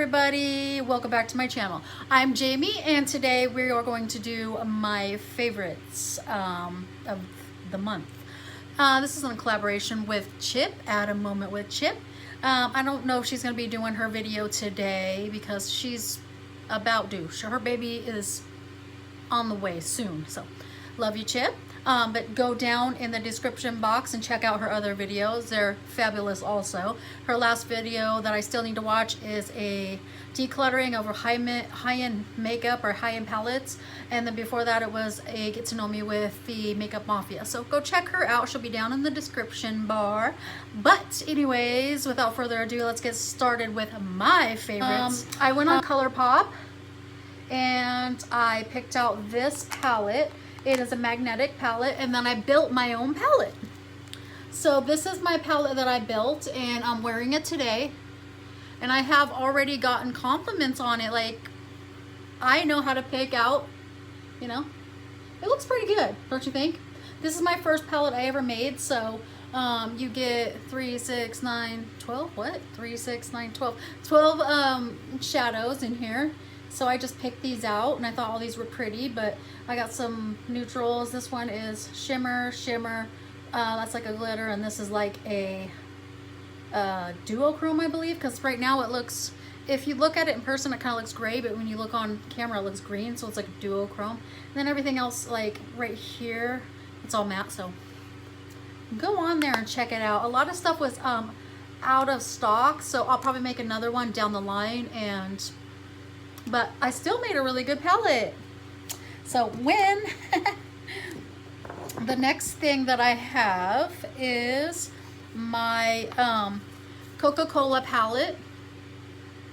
everybody, welcome back to my channel. I'm Jamie and today we are going to do my favorites of the month. This is in collaboration with Chip, Add a Moment with Chip. I don't know if she's going to be doing her video today because she's about due. Her baby is on the way soon, so love you, Chip. But go down in the description box and check out her other videos. They're fabulous also. Her last video that I still need to watch is a decluttering over high-end makeup or high-end palettes. And then before that it was a get to know me with the Makeup Mafia. So go check her out. She'll be down in the description bar. But anyways, without further ado, let's get started with my favorites. I went on ColourPop and I picked out this palette. It is a magnetic palette, and then I built my own palette. So this is my palette that I built, and I'm wearing it today. And I have already gotten compliments on it, like, I know how to pick out, you know, it looks pretty good, don't you think? This is my first palette I ever made, so you get 3, 6, 9, 12, what? 3, 6, 9, 12. 12 shadows in here. So I just picked these out and I thought all these were pretty, but I got some neutrals. This one is shimmer, that's like a glitter, and this is like a duochrome, I believe, because right now it looks, if you look at it in person, it kind of looks gray, but when you look on camera, it looks green, so it's like a duochrome. And then everything else, like right here, it's all matte, so go on there and check it out. A lot of stuff was out of stock, so I'll probably make another one down the line, but I still made a really good palette. So the next thing that I have is my Coca Cola palette.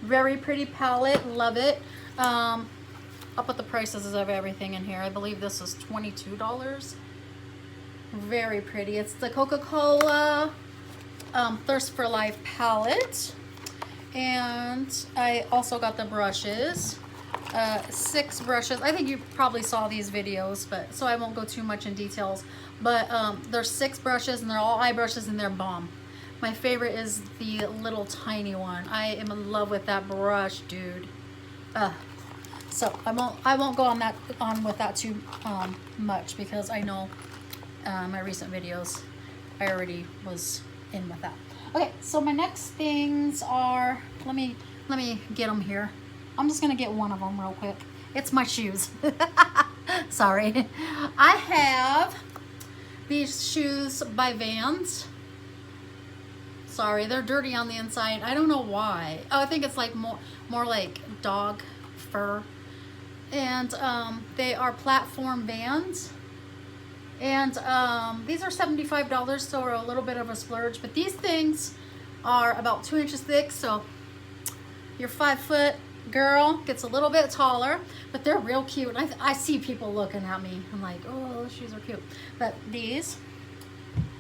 Very pretty palette, love it. I'll put the prices of everything in here. I believe this is $22. Very pretty. It's the Coca Cola Thirst for Life palette. And I also got the brushes, 6 brushes. I think you probably saw these videos, but so I won't go too much in details. But there's 6 brushes, and they're all eye brushes, and they're bomb. My favorite is the little tiny one. I am in love with that brush, dude. So I won't go on with that too much, because I know my recent videos I already was in with that. Okay, so my next things are, let me get them here. I'm just gonna get one of them real quick. It's my shoes. Sorry. I have these shoes by Vans. Sorry, they're dirty on the inside. I don't know why. Oh, I think it's like more like dog fur. And they are platform Vans. And these are $75, so are a little bit of a splurge. But these things are about 2 inches thick, so your 5-foot girl gets a little bit taller. But they're real cute. I see people looking at me. I'm like, oh, those shoes are cute. But these,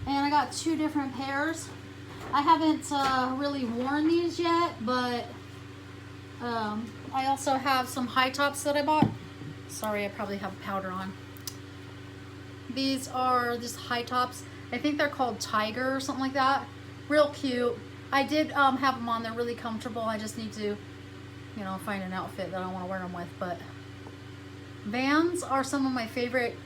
and I got 2 different pairs. I haven't really worn these yet, but I also have some high tops that I bought. Sorry, I probably have powder on. These are just high tops. I think they're called Tiger or something like that. Real cute. I did have them on. They're really comfortable. I just need to, you know, find an outfit that I want to wear them with. But Vans are some of my favorite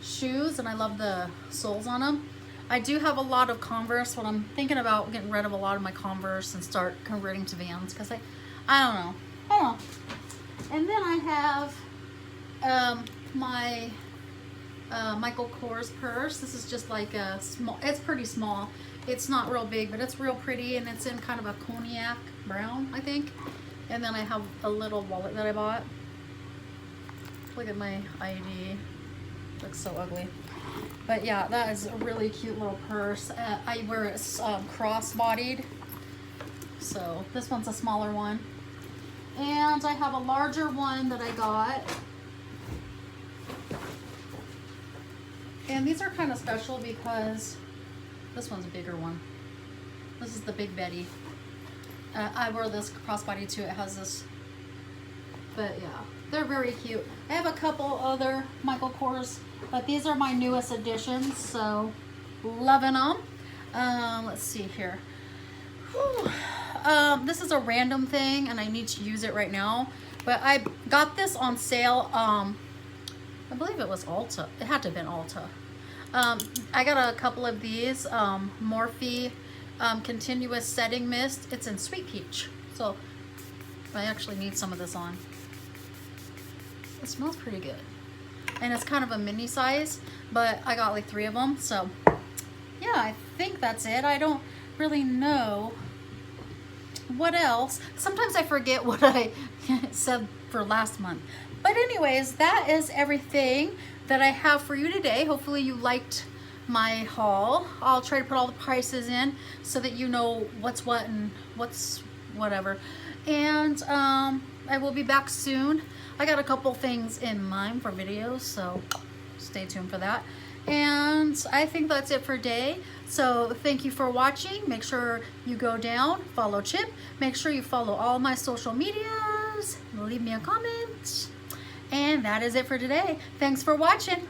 shoes, and I love the soles on them. I do have a lot of Converse, but I'm thinking about getting rid of a lot of my Converse and start converting to Vans, because I don't know. And then I have my Michael Kors purse. This is just like a small, it's pretty small. It's not real big, but it's real pretty, and it's in kind of a cognac brown, I think. And then I have a little wallet that I bought. Look at my ID. Looks so ugly. But yeah, that is a really cute little purse. I wear it cross-bodied. So this one's a smaller one. And I have a larger one that I got. And these are kind of special because this one's a bigger one. This is the Big Betty. I wear this crossbody too. It has this, but yeah, they're very cute. I have a couple other Michael Kors, but these are my newest additions, so loving them. Let's see here. Whew. this is a random thing and I need to use it right now. But I got this on sale. I believe it was Ulta. It had to have been Ulta. I got a couple of these. Morphe Continuous Setting Mist. It's in Sweet Peach. So I actually need some of this on. It smells pretty good. And it's kind of a mini size, but I got like 3 of them. So yeah, I think that's it. I don't really know what else. Sometimes I forget what I said for last month. But anyways, that is everything that I have for you today. Hopefully you liked my haul. I'll try to put all the prices in so that you know what's what and what's whatever. And I will be back soon. I got a couple things in mind for videos, so stay tuned for that. And I think that's it for today. So thank you for watching. Make sure you go down, follow Chip. Make sure you follow all my social medias. Leave me a comment. And that is it for today. Thanks for watching.